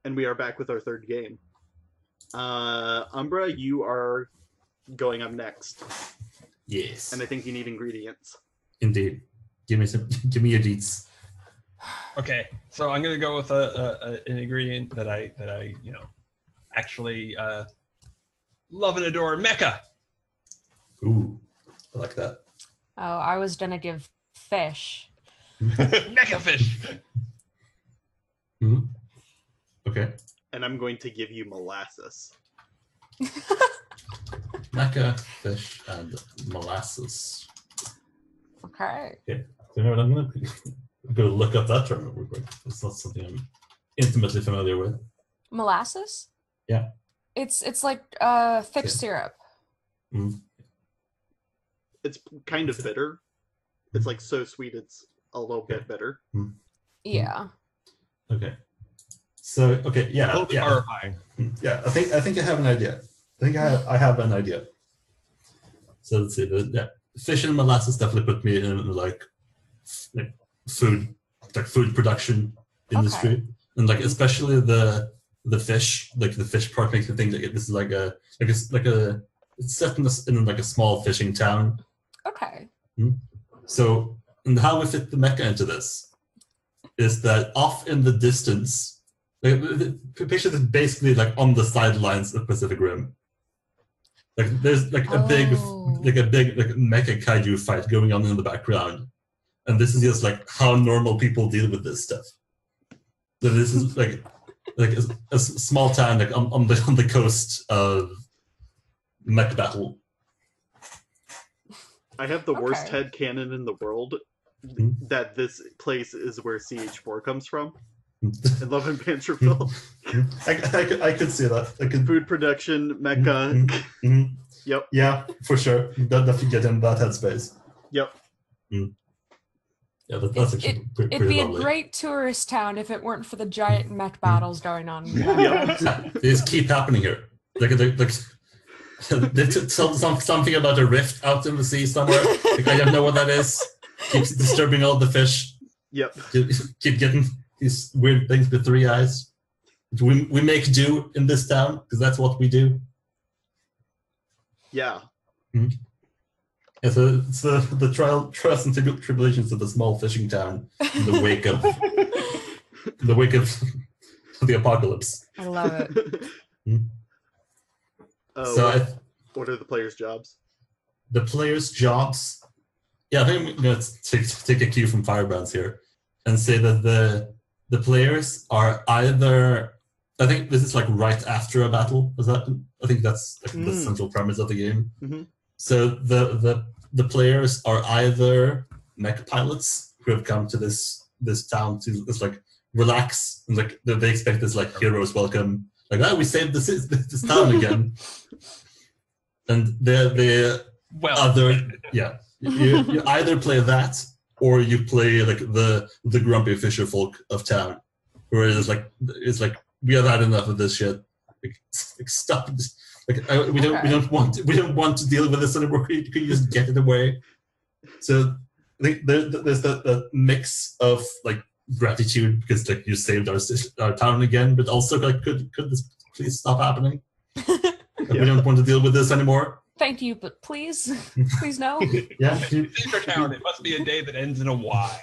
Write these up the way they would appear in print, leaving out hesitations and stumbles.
And we are back with our third game. Umbra, you are going up next. Yes. And I think you need ingredients. Indeed. Give me your deets. Okay, so I'm gonna go with an ingredient that I actually love and adore. Mecha. Ooh, I like that. Oh, I was gonna give fish. Mecha fish. Mm-hmm. Okay. And I'm going to give you molasses. Mecha, fish, and molasses. Okay. Okay. So you know what, I'm gonna go look up that term real quick. It's not something I'm intimately familiar with. Molasses? Yeah. It's like thick syrup. Mm. It's kind of bitter. It's like so sweet it's a little bit bitter. Mm. Yeah. Okay. So yeah. Both horrifying. Yeah, I think I have an idea. I have an idea. So let's see. Fish and molasses definitely put me in like food production industry, Okay. and like especially the fish, like the fish part makes me think that this is it's set in like a small fishing town. Okay. So, and how we fit the mecha into this is that off in the distance, like, picture this basically like on the sidelines of Pacific Rim. Like there's like a big mecha kaiju fight going on in the background, and this is just like how normal people deal with this stuff. So this is like a small town like on the coast of mech battle. I have the worst headcanon in the world that this place is where CH4 comes from. In Love and Banterville. I could see that. Food production, mecha. Yep. Yeah, for sure. Definitely get in that headspace. Yep. Yeah, that's actually pretty It'd be lovely. a great tourist town if it weren't for the giant mech battles going on. Yep. They just keep happening here. Like they tell something about a rift out in the sea somewhere. Like, I don't know what that is. Keeps disturbing all the fish. Yep. Keep getting these weird things with three eyes. We make do in this town because that's what we do. Yeah. Yeah, so it's the trials and tribulations of the small fishing town in the wake of the apocalypse. I love it. So what are the players' jobs? The players' jobs. Yeah, I think I'm going to take a cue from Firebrands here and say that the players are either. I think this is like right after a battle. I think that's like the central premise of the game. Mm-hmm. So the players are either mech pilots who have come to this town to just like relax and like they expect this like hero's welcome. Like, we saved this town again. And the other, yeah, you either play that or you play like the grumpy fisher folk of town, where it's like we have had enough of this shit. Like stop. Like we don't want to deal with this anymore. Can you just get it away? So I think there's that mix of like gratitude because like you saved our town again, but also like could this please stop happening? We don't want to deal with this anymore. Thank you, but please no. Yeah, Save our town. It must be a day that ends in a Y.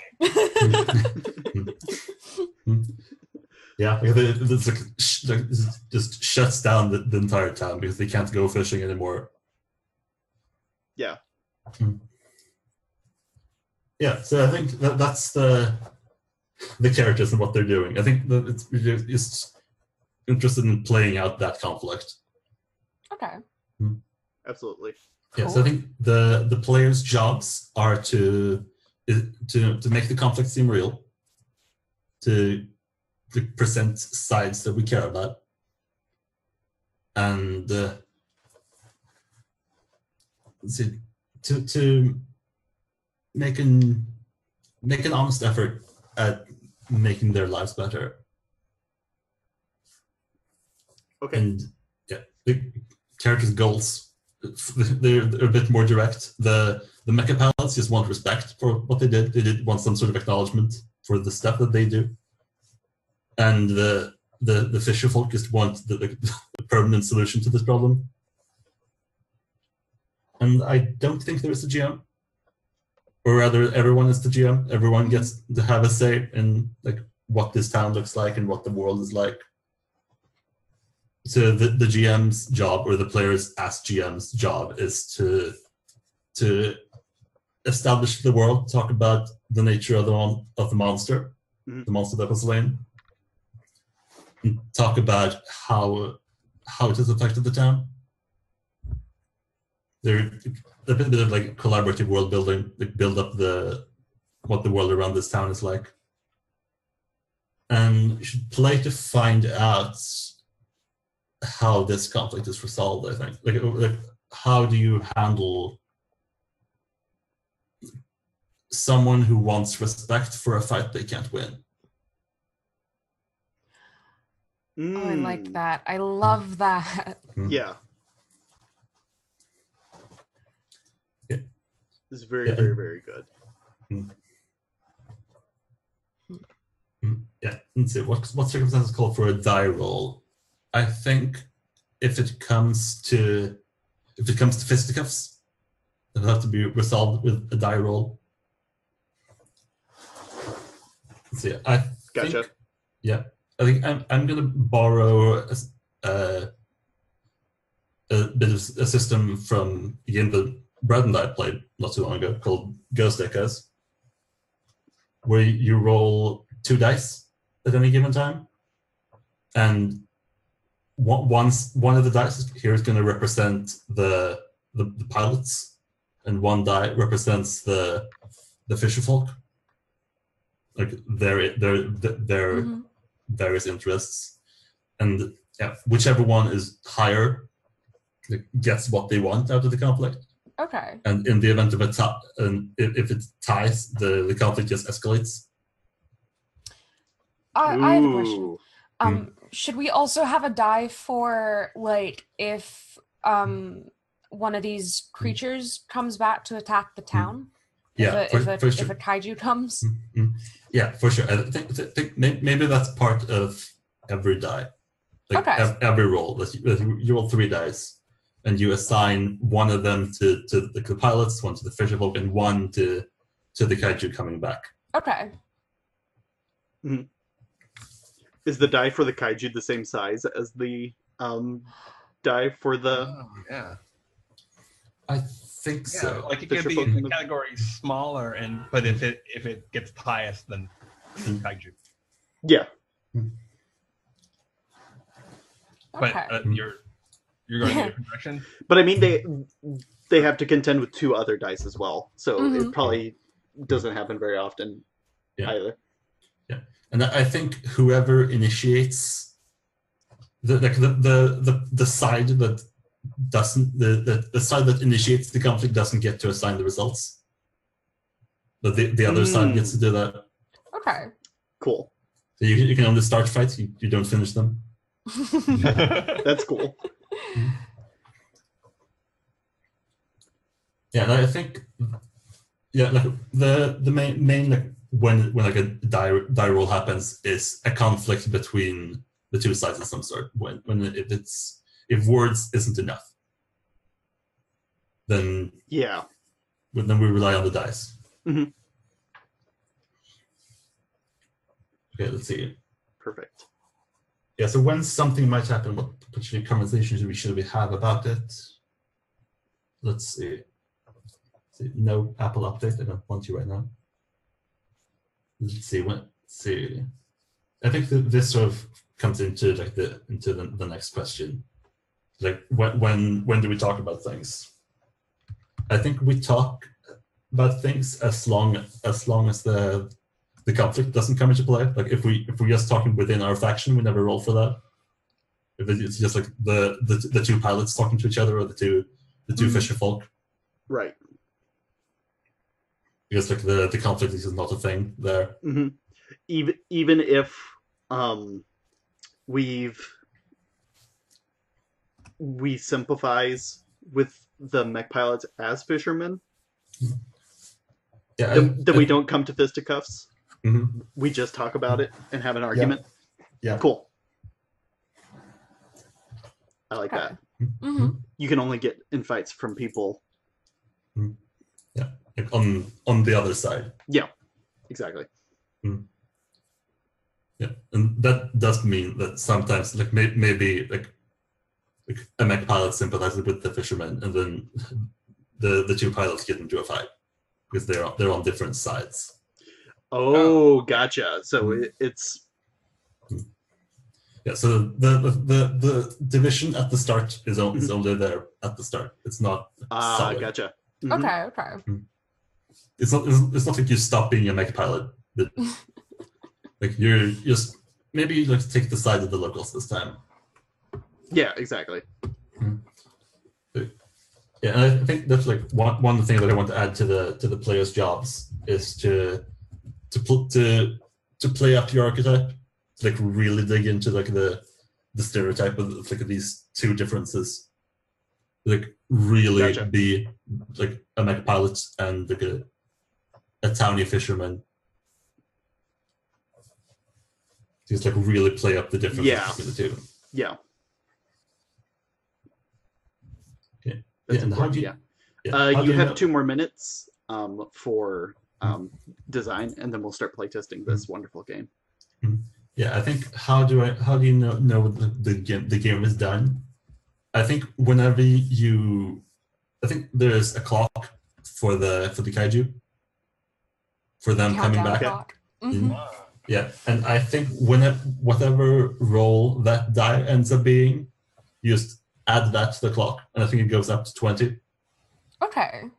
Yeah, it's like just shuts down the entire town because they can't go fishing anymore. Yeah. Yeah, so I think that's the characters and what they're doing. I think that it's just interested in playing out that conflict. Okay. Absolutely. Yeah, so I think the players' jobs are to make the conflict seem real, to present sides that we care about, and to make an honest effort at making their lives better. Okay. And yeah, the characters' goals, they're a bit more direct. The mecha pilots just want respect for what they did. They did want some sort of acknowledgement for the stuff that they do. And the the fisher folk just want the permanent solution to this problem. And I don't think there is a GM. Or rather, everyone is the GM. Everyone gets to have a say in like what this town looks like and what the world is like. So the GM's job, or the players as GM's job, is to establish the world, talk about the nature of the monster, the monster that was slain, and talk about how it has affected the town. There a bit of like collaborative world building, like build up what the world around this town is like, and you should play to find out how this conflict is resolved. I think like how do you handle someone who wants respect for a fight they can't win? Oh, I like that. I love that. Yeah. It's very, Yeah. very, very good. Yeah, let's see. What circumstances call for a die roll? I think if it comes to fisticuffs, it'll have to be resolved with a die roll. Let's see. Gotcha. I think I'm gonna borrow a bit of a system from a game that Brad and I played not too long ago called Ghost Echoes, where you roll 2 dice at any given time, and one of the dice here is going to represent the pilots, and one die represents the fisherfolk, like their various interests, and whichever one is higher gets what they want out of the conflict. Okay. And in the event of if it ties, the conflict just escalates. I have a question. Ooh. Should we also have a die for like if one of these creatures comes back to attack the town? Yeah, if for sure. If a kaiju comes? Yeah, for sure. I think maybe that's part of every die. Like Okay. every roll. You roll 3 dice, and you assign one of them to the pilots, one to the fisherfolk, and one to the kaiju coming back. Okay. Is the die for the kaiju the same size as the die for the? Oh, yeah. I think so. Like it could be in the category smaller, but if it gets the highest, then kaiju. Yeah. But Okay. you're going in a different direction. But I mean, they have to contend with 2 other dice as well, so it probably doesn't happen very often either. Yeah, and I think whoever initiates the side that doesn't the side that initiates the conflict doesn't get to assign the results, but the other side gets to do that. Okay. Cool. So you can only start fights, you don't finish them. That's cool. Yeah, and I think like the main like when like a die roll happens is a conflict between the 2 sides of some sort. When if words isn't enough, then we rely on the dice. Mm-hmm. Okay, let's see. Perfect. Yeah, so when something might happen, what potentially conversations should we have about it? Let's see. No Apple update. I don't want you right now. Let's see. I think this sort of comes into like the next question. Like when do we talk about things? I think we talk about things as long as the conflict doesn't come into play. Like if we're just talking within our faction, we never roll for that. If it's just like the 2 pilots talking to each other, or the two fisherfolk. Right. Because like the conflict is not a thing there. Mm-hmm. Even if we sympathize with the mech pilots as fishermen, then we don't come to fisticuffs. Mm-hmm. We just talk about it and have an argument. Yeah. Cool. I like that. Mm-hmm. You can only get invites from people. Yeah, like on the other side. Yeah, exactly. Yeah, and that does mean that sometimes, like maybe like a mech pilot sympathizes with the fishermen, and then the two pilots get into a fight because they're on different sides. Oh, gotcha. So it's Yeah, so the division at the start is only there at the start. It's not solid. Gotcha. Okay. It's not like you stop being a mech pilot, but like you're just maybe you like take the side of the locals this time. Yeah, exactly. Yeah, and I think that's like one thing that I want to add to the players' jobs is to play up your archetype, to like really dig into like the stereotype of like these two differences, like really Gotcha. be like a mech pilot and like a townie fisherman. Just like really play up the differences between the two. Yeah. Okay. That's and how important. do you, you have know? 2 more minutes for design, and then we'll start playtesting this wonderful game. Yeah, I think how do you know the game is done? I think whenever I think there's a clock for the kaiju, for them coming back. Mm-hmm. Yeah, and I think whatever roll that die ends up being, you just add that to the clock, and I think it goes up to 20. Okay.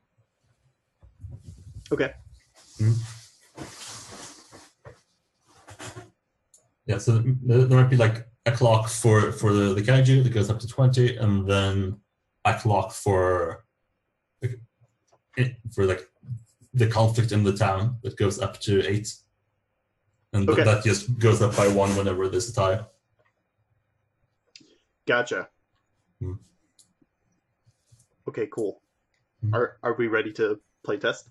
Yeah, so there might be like a clock for the kaiju that goes up to 20, and then a clock for like the conflict in the town that goes up to 8, and that just goes up by 1 whenever there's a tie. Gotcha. Okay, cool. Are we ready to play test?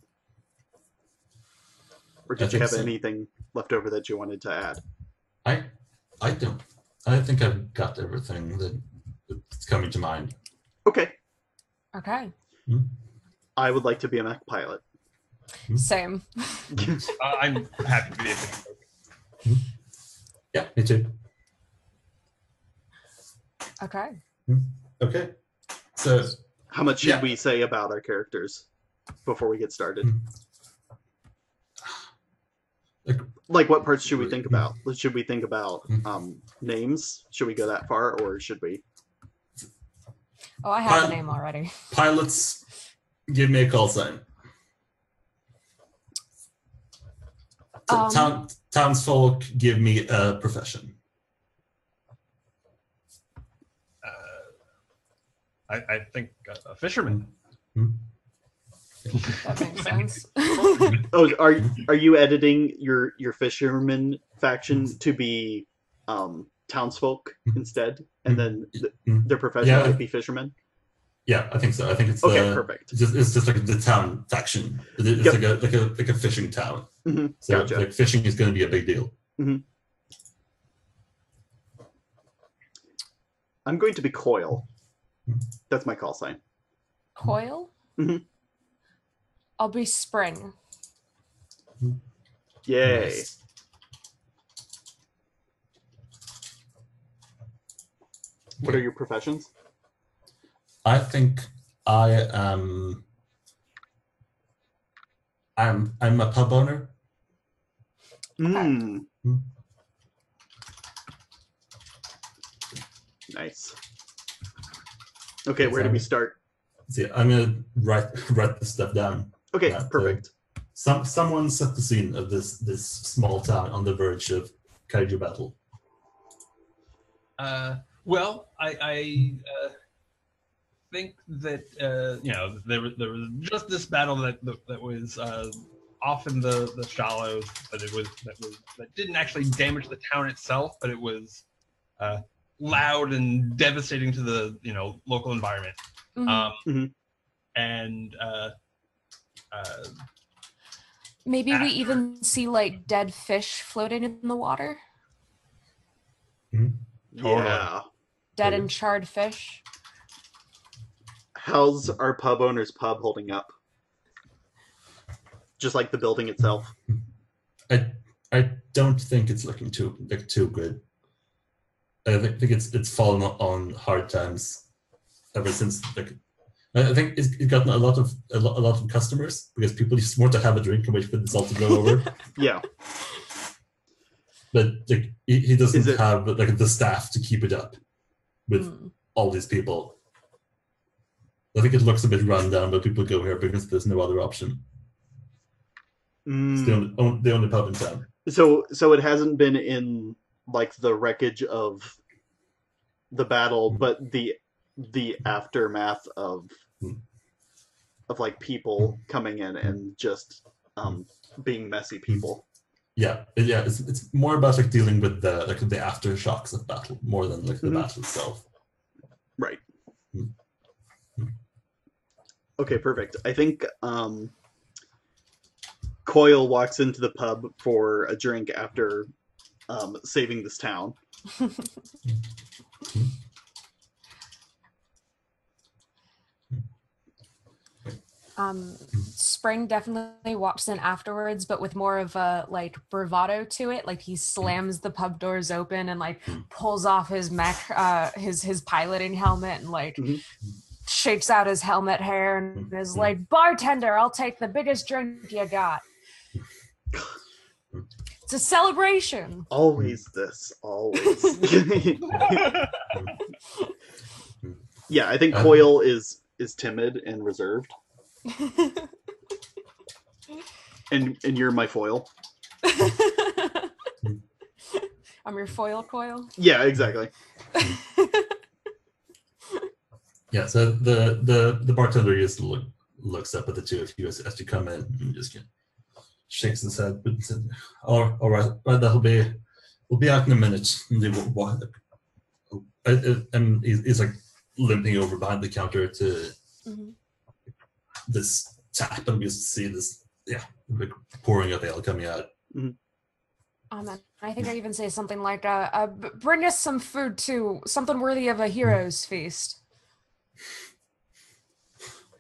Or did you have anything left over that you wanted to add? I don't. I think I've got everything that's coming to mind. Okay. I would like to be a mech pilot. Same. I'm happy to be a mech. Yeah, me too. Okay. So, how much should we say about our characters before we get started? Like what parts should we think about? Should we think about names? Should we go that far, or should we? Oh, I have a name already. Pilots, give me a call sign. Townsfolk, give me a profession. I think a fisherman. That makes sense. Oh, are you editing your fisherman faction to be townsfolk instead, and then their profession might be fishermen? Yeah, I think so. I think it's perfect. It's just like the town faction. It's like a fishing town. So gotcha. like fishing is going to be a big deal. I'm going to be Coil. That's my call sign. Coil? I'll be Spring. Yay. Nice. What are your professions? I think I am. I'm a pub owner. Nice. Okay, where do we start? See, I'm gonna write this stuff down. Okay, perfect. Someone set the scene of this small town on the verge of kaiju battle. Well, I think that there was just this battle that was off in the shallows, but that didn't actually damage the town itself, but it was loud and devastating to the local environment. And maybe we even see like dead fish floating in the water. Totally. Yeah. dead and charred fish. How's our pub owner's pub holding up? Just like the building itself. I don't think it's looking too good. I think it's fallen on hard times ever since. I think it's gotten a lot of customers because people just want to have a drink and wait for this all to blow over. Yeah. But he doesn't have the staff to keep it up with all these people. I think it looks a bit run down, but people go here because there's no other option. It's the only pub in town. So it hasn't been in like the wreckage of the battle, but the aftermath of like people coming in and just being messy people. Yeah. It's more about like dealing with the aftershocks of battle more than like the battle itself. Right. Okay, perfect. I think Coyle walks into the pub for a drink after saving this town. Spring definitely walks in afterwards, but with more of a like bravado to it. Like he slams the pub doors open and like pulls off his mech, his piloting helmet, and like shakes out his helmet hair and is like, "Bartender, I'll take the biggest drink you got." It's a celebration. Always this, always. Yeah, I think Coyle is timid and reserved. and you're my foil. I'm your foil, Coyle. Yeah, exactly. Yeah, so the bartender just looks up at the two of you as you come in and just shakes his head and said, all right, we'll be out in a minute. And he's like limping over behind the counter to this tap, and we just see this like pouring of ale coming out. I think I even say something like, "Bring us some food too, something worthy of a hero's feast."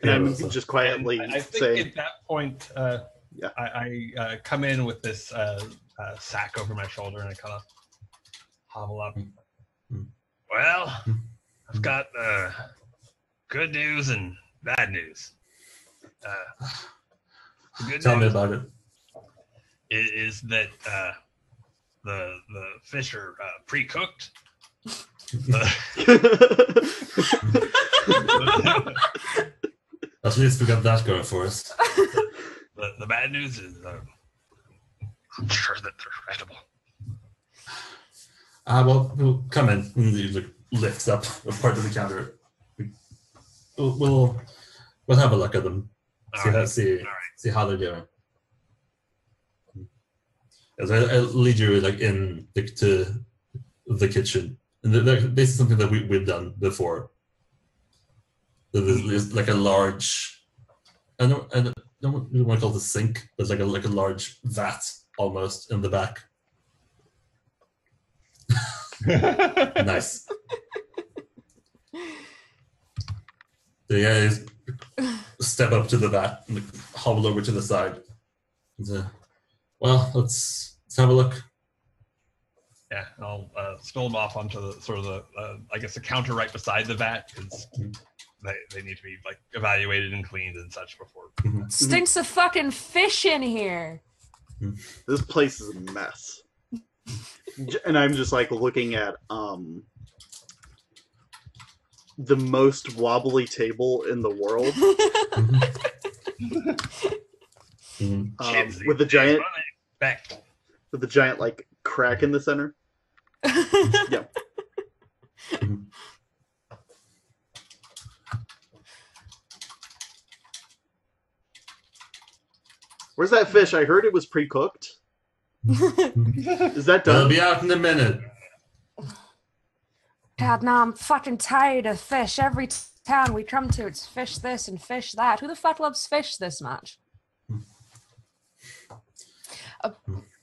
And I'm just quietly I think saying, at that point, I come in with this sack over my shoulder and I kind of hobble up. Well, I've got good news and bad news. Tell me about it. Is that the fish are pre-cooked? At least we got that going for us. The bad news is I'm sure that they're edible. Well, we'll come in. And he like lifts up a part of the counter. We'll have a look at them. See how they're doing. As I lead you like in to the kitchen, and this is something that we've done before. There's like a large, I don't really want to call it a sink, but like a large vat almost in the back. Nice. So yeah, step up to the vat and hobble over to the side. And, well, let's have a look. Yeah, I'll spill them off onto the sort of the I guess the counter right beside the vat because they need to be like evaluated and cleaned and such before. Stinks of fucking fish in here. This place is a mess. And I'm just like looking at the most wobbly table in the world. With the giant like crack in the center. Yeah. Where's that fish? I heard it was pre-cooked. Is that done? They'll be out in a minute. God, no, I'm fucking tired of fish. Every town we come to, it's fish this and fish that. Who the fuck loves fish this much?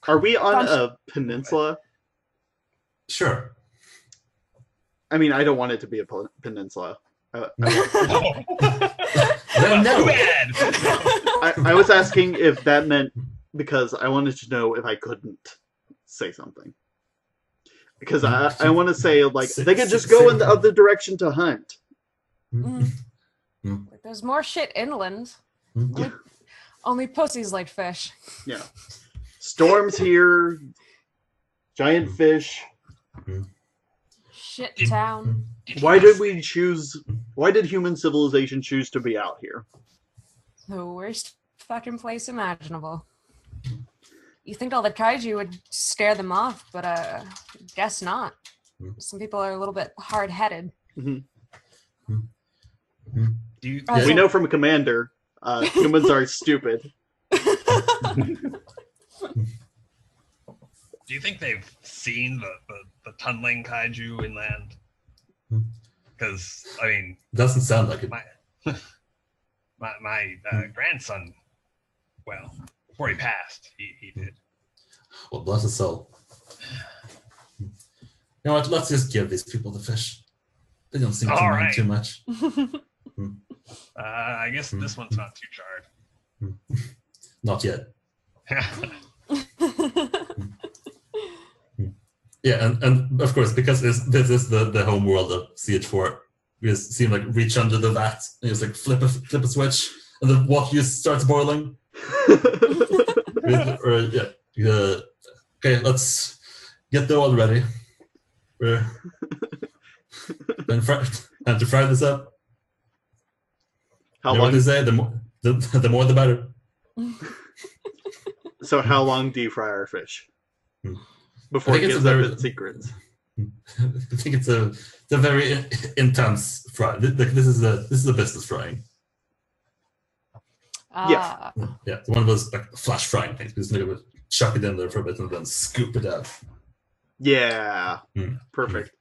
Are we on a peninsula? Sure. I mean, I don't want it to be a peninsula. No. Too bad. I was asking if that meant because I wanted to know if I couldn't say something. Because I want to say, like, they could just go in the other direction to hunt. There's more shit inland. Mm. Only pussies like fish. Yeah. Storms here, giant fish. Shit town. Why did human civilization choose to be out here? The worst fucking place imaginable. You think all the kaiju would scare them off, but guess not. Some people are a little bit hard-headed. Mm-hmm. Do We know from Commander, humans are stupid. you think they've seen the tunneling kaiju inland? Because I mean, doesn't sound like it. My grandson, well, before he passed, he did. Well, bless his soul. You know what? Let's just give these people the fish. They don't seem to mind too much. I guess this one's not too charred. Not yet. Yeah, and of course, because this is the home world of CH4, we just see him like reach under the vat and just like flip a switch, and the water just starts boiling. Okay, let's get the oil ready. And to fry this up. How you know long? What they say? The more, the better. So how long do you fry our fish? Before it gives up its secrets. I think it's a very intense fry. This is a business frying. Yeah. Yeah, it's one of those like flash frying things. Just like chuck it in there for a bit and then scoop it out. Yeah. Perfect.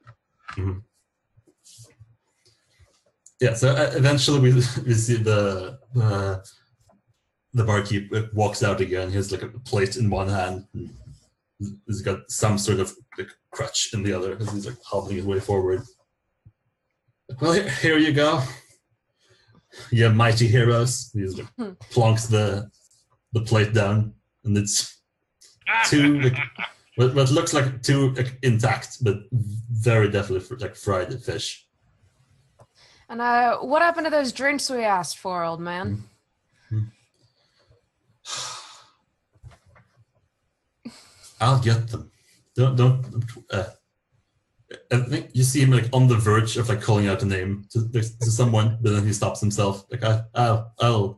Mm-hmm. Yeah. So eventually we see the barkeep walks out again. He has like a plate in one hand. And he's got some sort of like crutch in the other as he's like hobbling his way forward. Well, here you go. Yeah, mighty heroes. He like, plonks the plate down, and it's two like, what looks like two like, intact, but very definitely like fried fish. And what happened to those drinks we asked for, old man? I'll get them. Don't. I think you see him like on the verge of like calling out a name to someone, but then he stops himself. Like I'll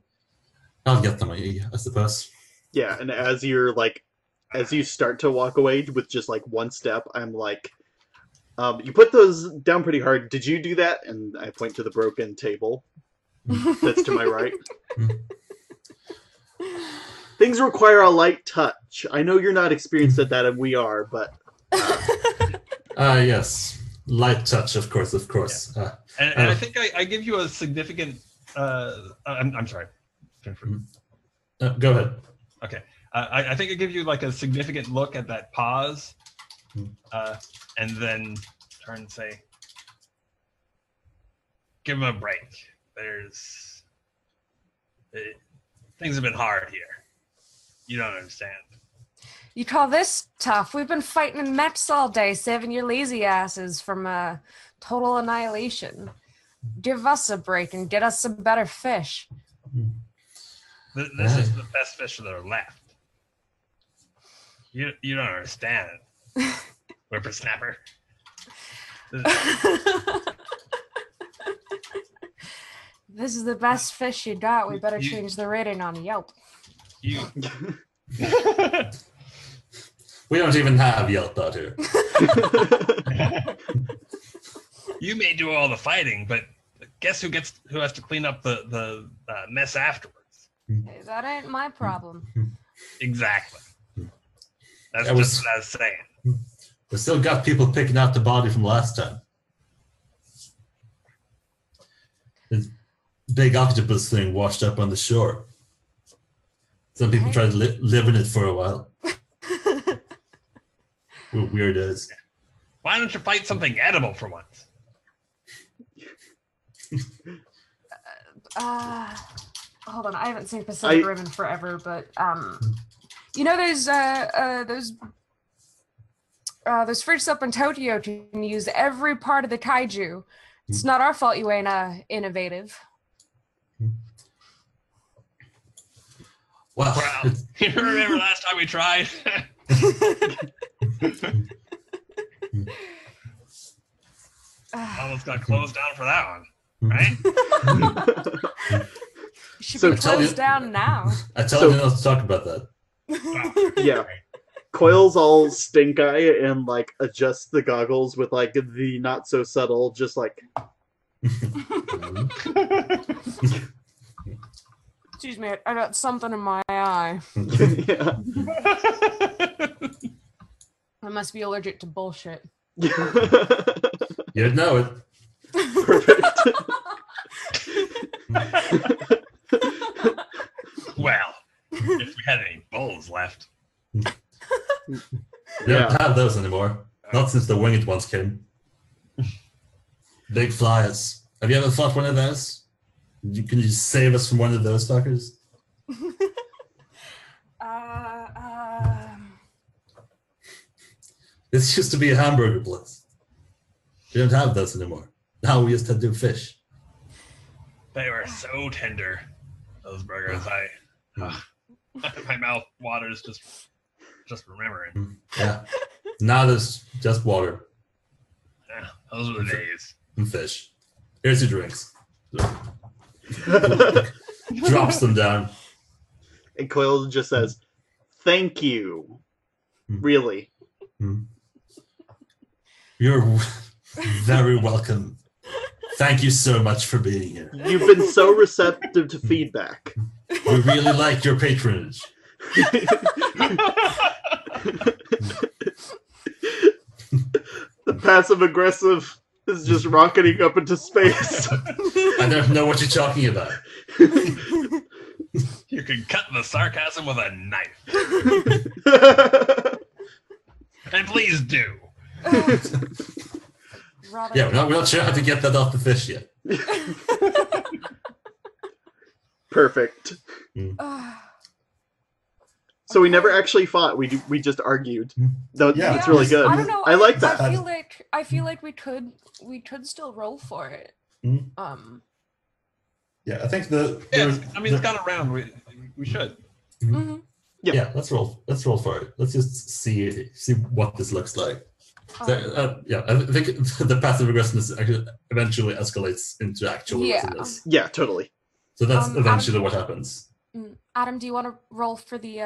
get them. I suppose. Yeah, and as you start to walk away with just like one step, I'm like, you put those down pretty hard. Did you do that? And I point to the broken table that's to my right. Things require a light touch. I know you're not experienced at that, and we are, but. Yes, light touch, of course. Yeah. And I think I give you a significant. I'm sorry. Go ahead. Okay, I think I give you like a significant look at that pause, and then turn and say, "Give him a break. Things have been hard here. You don't understand." You call this tough? We've been fighting in mechs all day, saving your lazy asses from total annihilation. Give us a break and get us some better fish. This is the best fish that are left. You don't understand, whippersnapper. This is the best fish you got. We better change the rating on Yelp. We don't even have Yelp out here. You may do all the fighting, but guess who has to clean up the mess afterwards? That ain't my problem. Exactly. That's just what I was saying. We still got people picking out the body from last time. This big octopus thing washed up on the shore. Some people tried to live in it for a while. Weird as. Why don't you fight something edible for once? Hold on, I haven't seen Pacific Rim in forever, but you know those fruits up in Tokyo can use every part of the kaiju. It's not our fault you ain't innovative. Well, you remember last time we tried? Almost got closed down for that one, right? Should be closed down now. I tell you not to talk about that. Yeah. Coil's all stink eye and like adjusts the goggles with like the not so subtle, just like. Excuse me, I got something in my eye. Yeah. I must be allergic to bullshit. You'd know it. Perfect. Well, if we had any bowls left. We don't have those anymore. Not since the winged ones came. Big flyers. Have you ever fought one of those? Can you save us from one of those fuckers? This used to be a hamburger place. We don't have those anymore. Now we just have to do fish. They were so tender, those burgers. My mouth waters just remembering. Yeah. Now there's just water. Yeah, those were the days. And fish. Here's your drinks. Drops them down. And Coil just says, "Thank you." Really. You're very welcome. Thank you so much for being here. You've been so receptive to feedback. We really like your patronage. The passive aggressive is just rocketing up into space. I don't know what you're talking about. You can cut the sarcasm with a knife. And please do. Yeah, we're not sure how to get that off the fish yet. Perfect. So we never actually fought. We just argued. That's really good. I don't know. I like that. I feel like we could still roll for it. Yeah, I think it's gone around. We should. Mm-hmm. Yeah, let's roll for it. Let's just see what this looks like. I think the passive aggressiveness actually eventually escalates into actual aggressiveness. Yeah, totally. So that's eventually what happens. Adam, do you want to roll for the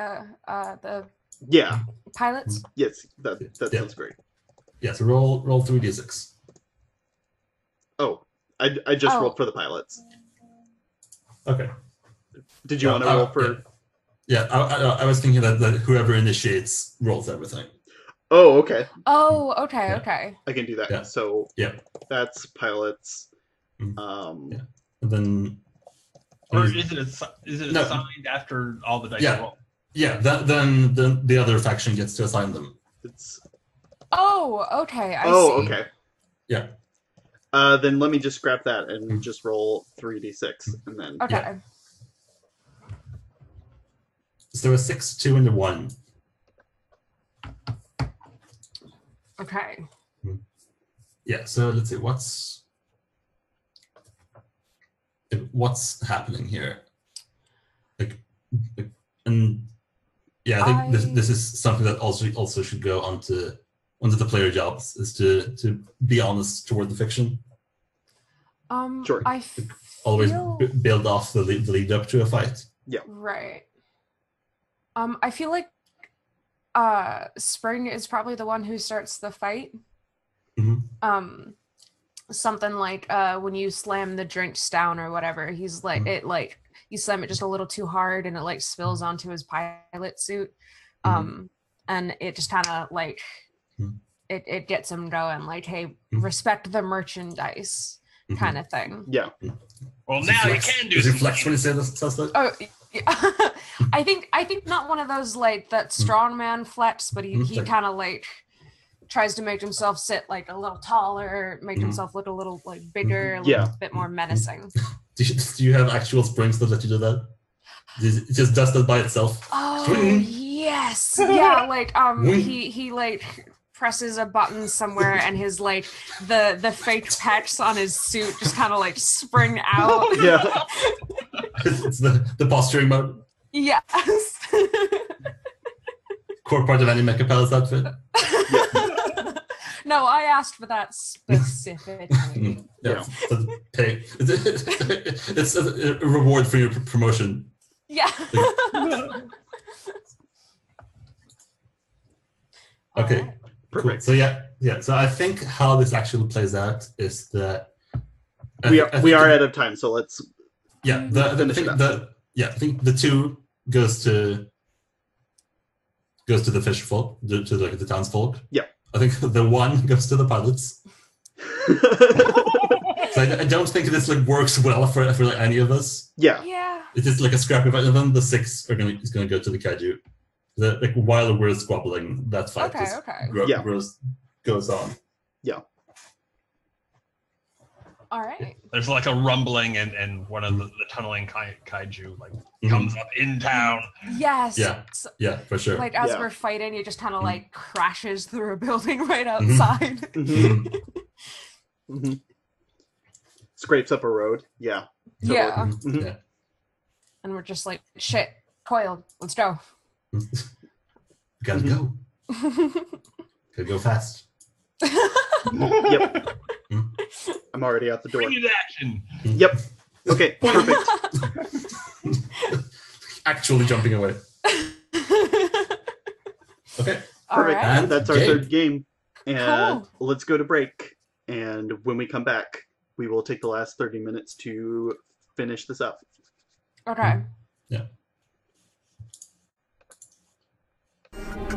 pilots? Yes, that sounds great. Yeah, so roll 3d6. Oh, I just rolled for the pilots. Okay. Did you want to roll for? Yeah, I was thinking that whoever initiates rolls everything. Oh, okay. Oh, okay, okay. I can do that. Yeah. So that's pilots. And then. Or is it assigned after all the dice roll? Yeah. Then the other faction gets to assign them. Oh, okay. I see. Okay. Yeah. Then let me just scrap that and just roll 3d6 and then. Okay. Yeah. So a 6, 2, and a 1. Okay. Yeah. So let's see what's happening here. I think this is something that also should go onto the player jobs, is to be honest toward the fiction. Sure. Always build off the lead up to a fight. Yeah. Right. I feel like Spring is probably the one who starts the fight. Mm-hmm. Something like when you slam the drinks down or whatever, he's like you slam it just a little too hard and it spills onto his pilot suit. And it just kind of it gets him going, hey, respect the merchandise kind of thing. Yeah. Well, now you can do. Does he flex when he says that? Oh, yeah. I think not one of those that strongman flex, but he kind of tries to make himself sit like a little taller, make himself look a little like bigger, a Yeah. little bit more menacing. Do you have actual springs that let you do that? It just does that by itself. Oh Swing. yes, yeah. Like he like presses a button somewhere, and his like the fake pecs on his suit just kind of like spring out. Yeah. It's the posturing mode. Yes. Core part of any Mecha Palace outfit. No, I asked for that specifically. Yeah. Pay. It's a reward for your promotion. Yeah. Okay. Alright. Cool. So yeah. So I think how this actually plays out is that We are out of time, so let's. Yeah. I think the 2 goes to the fish folk, to the townsfolk. Yeah. I think the 1 goes to the pilots. So I don't think this like works well for like, any of us. Yeah. Yeah. It's just like a scrappy fight, and then the 6 is gonna go to the kaiju. Like while we're squabbling, that fight goes on. Yeah. All right. There's like a rumbling, and one of the tunneling kaiju like comes up in town. Yes. Yeah. Yeah, for sure. Like as we're fighting, it just kind of like crashes through a building right outside. Scrapes up a road. Yeah. Totally. Yeah. Yeah. And we're just like, shit, coiled. Let's go. Gotta go. Gotta go fast. Yep. I'm already out the door. Bring it action. Yep. Okay. Perfect. Actually jumping away. Okay. All Perfect. right. And That's our game. 3rd game. And Cool. let's go to break. And when we come back, we will take the last 30 minutes to finish this up. Okay. Yeah.